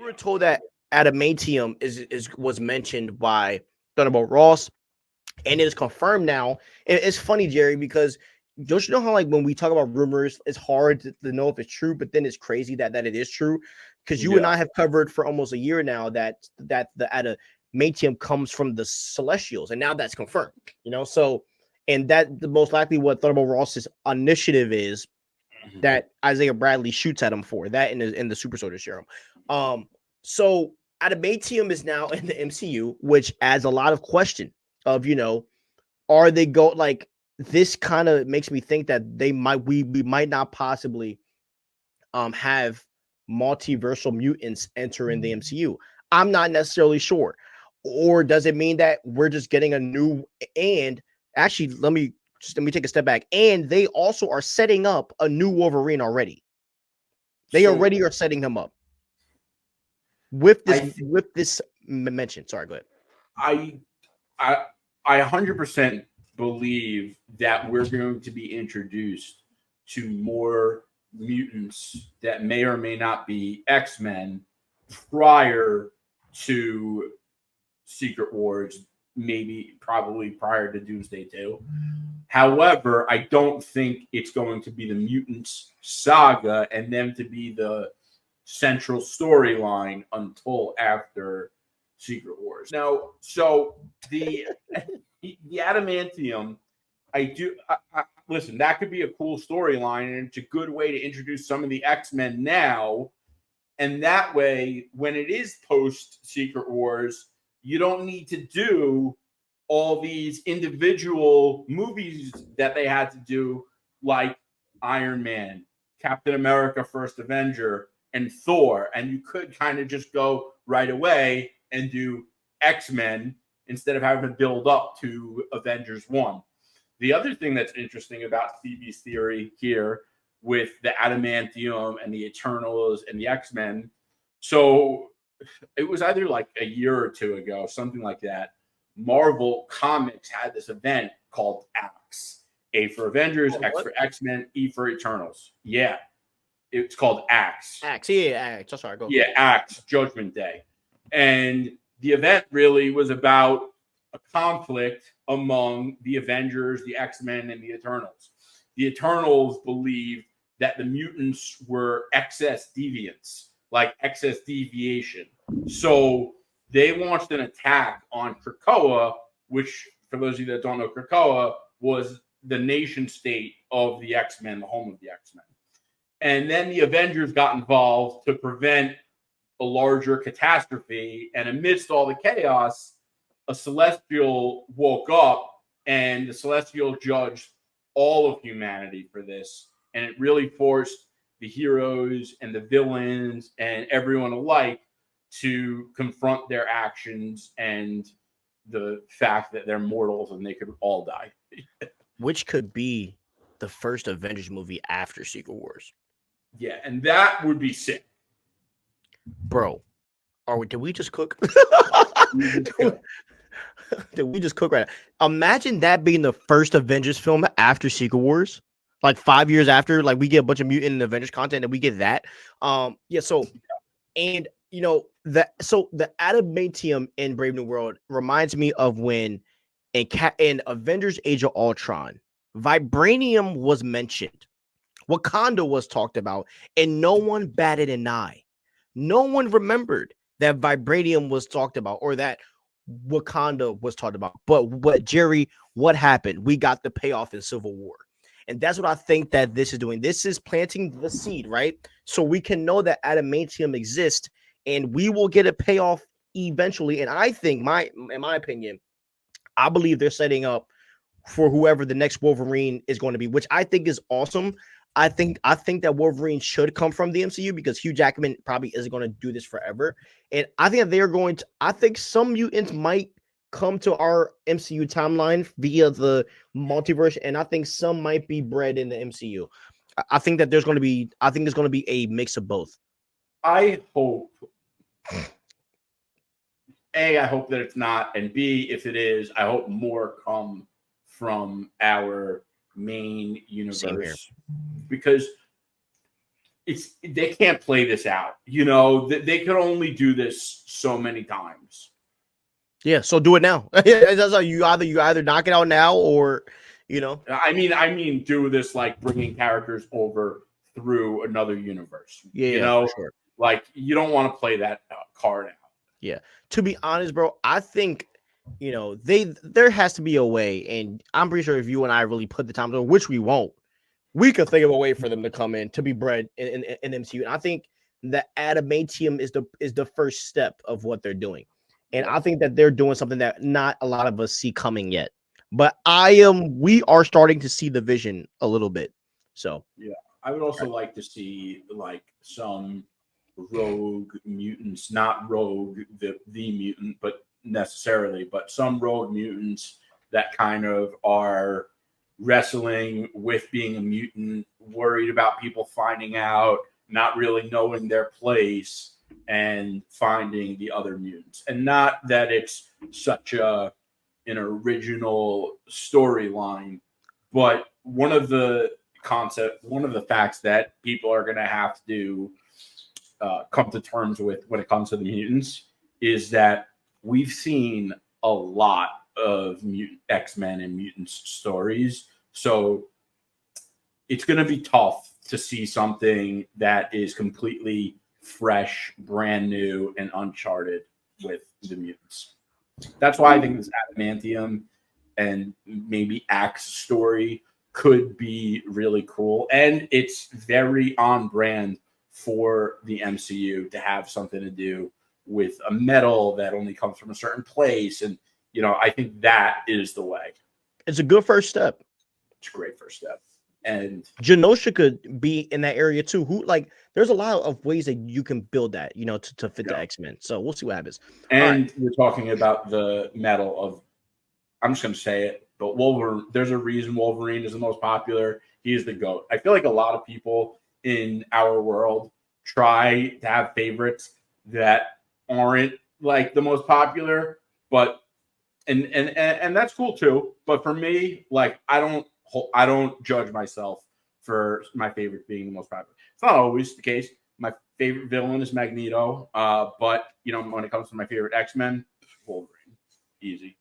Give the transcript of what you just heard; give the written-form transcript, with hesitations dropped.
were told that adamantium is was mentioned by Thunderbolt Ross, and it is confirmed now. And it's funny, Jerry, because don't you know how like when we talk about rumors, it's hard to know if it's true, but then it's crazy that it is true. Because you and Yeah. I have covered for almost a year now that the adamantium comes from the Celestials, and now that's confirmed. So and that the most likely what Thunderbolt Ross's initiative is that Isaiah Bradley shoots at him for that in the Super Soldier Serum. So adamantium is now in the MCU, which adds a lot of question of are they go like this kind of makes me think that we might not possibly have multiversal mutants enter in the MCU. I'm not necessarily sure. Or does it mean that we're just getting a new and actually let me take a step back. And they also are setting up a new Wolverine already. They already are setting him up with this mention. Sorry, go ahead. I 100% believe that we're going to be introduced to more mutants that may or may not be X-Men prior to Secret Wars, probably prior to Doomsday 2. However, I don't think it's going to be the Mutants saga and them to be the central storyline until after Secret Wars. Now, so the adamantium, listen, that could be a cool storyline, and it's a good way to introduce some of the X-Men now. And that way, when it is post Secret Wars, you don't need to do all these individual movies that they had to do, like Iron Man, Captain America, First Avenger, and Thor. And you could kind of just go right away and do X-Men instead of having to build up to Avengers 1. The other thing that's interesting about Stevie's theory here with the adamantium and the Eternals and the X-Men, so it was either like a year or two ago, something like that, Marvel Comics had this event called AX. A for Avengers, X for X-Men, E for Eternals. Yeah. It's called AX. AX, yeah, AX. Oh, sorry, go. Yeah, AX, Judgment Day. And the event really was about a conflict among the Avengers, the X-Men, and the Eternals. The Eternals believed that the mutants were excess deviants, like excess deviation. So they launched an attack on Krakoa, which, for those of you that don't know, Krakoa was the nation state of the X-Men, the home of the X-Men. And then the Avengers got involved to prevent a larger catastrophe. And amidst all the chaos, a Celestial woke up, and the Celestial judged all of humanity for this. And it really forced the heroes and the villains and everyone alike to confront their actions and the fact that they're mortals and they could all die. Which could be the first Avengers movie after Secret Wars. Yeah, and that would be sick. Bro, did we just cook? Did we just cook right now? Imagine that being the first Avengers film after Secret Wars. Like 5 years after, like we get a bunch of Mutant and Avengers content and we get that. So and the adamantium in Brave New World reminds me of when in Avengers Age of Ultron, vibranium was mentioned. Wakanda was talked about, and no one batted an eye. No one remembered that vibranium was talked about or that Wakanda was talked about. But Jerry, what happened? We got the payoff in Civil War. And that's what I think that this is doing. This is planting the seed, right? So we can know that adamantium exists and we will get a payoff eventually. And I think in my opinion, I believe they're setting up for whoever the next Wolverine is going to be, which I think is awesome. I think that Wolverine should come from the MCU because Hugh Jackman probably isn't going to do this forever. And I think that I think some mutants might come to our MCU timeline via the multiverse, and I think some might be bred in the MCU. I think there's going to be a mix of both. I hope A, I hope that it's not, and B, if it is, I hope more come from our main universe, because they can't play this out. You know, they could only do this so many times. Yeah, so do it now. That's how you either knock it out now, or you know. I mean, do this like bringing characters over through another universe. Yeah, You know, for sure. like you don't want to play that card out. Yeah. To be honest, bro, I think there has to be a way, and I'm pretty sure if you and I really put the time to, which we won't, we could think of a way for them to come in to be bred in MCU. And I think that adamantium is the first step of what they're doing. And I think that they're doing something that not a lot of us see coming yet. But we are starting to see the vision a little bit. So yeah, I would also like to see like some rogue mutants, not rogue the mutant, but necessarily, but some rogue mutants that kind of are wrestling with being a mutant, worried about people finding out, not really knowing their place, and finding the other mutants. And not that it's such an original storyline, but one of the facts that people are going to have to come to terms with when it comes to the mutants is that we've seen a lot of X-Men and mutants stories. So it's going to be tough to see something that is completely fresh, brand new, and uncharted with the mutants. That's why I think this adamantium and maybe Axe story could be really cool. And it's very on brand for the MCU to have something to do with a metal that only comes from a certain place. And, you know, I think that is the way. it's a good first step. It's a great first step. And Genosha could be in that area too. There's a lot of ways that you can build that, to fit the X-Men. So we'll see what happens. And we're talking about the metal of, I'm just going to say it, but Wolverine, there's a reason Wolverine is the most popular. He is the GOAT. I feel like a lot of people in our world try to have favorites that aren't like the most popular, but and that's cool too. But for me, like I don't judge myself for my favorite being the most popular. It's not always the case. My favorite villain is Magneto, but when it comes to my favorite X-Men, Wolverine, easy.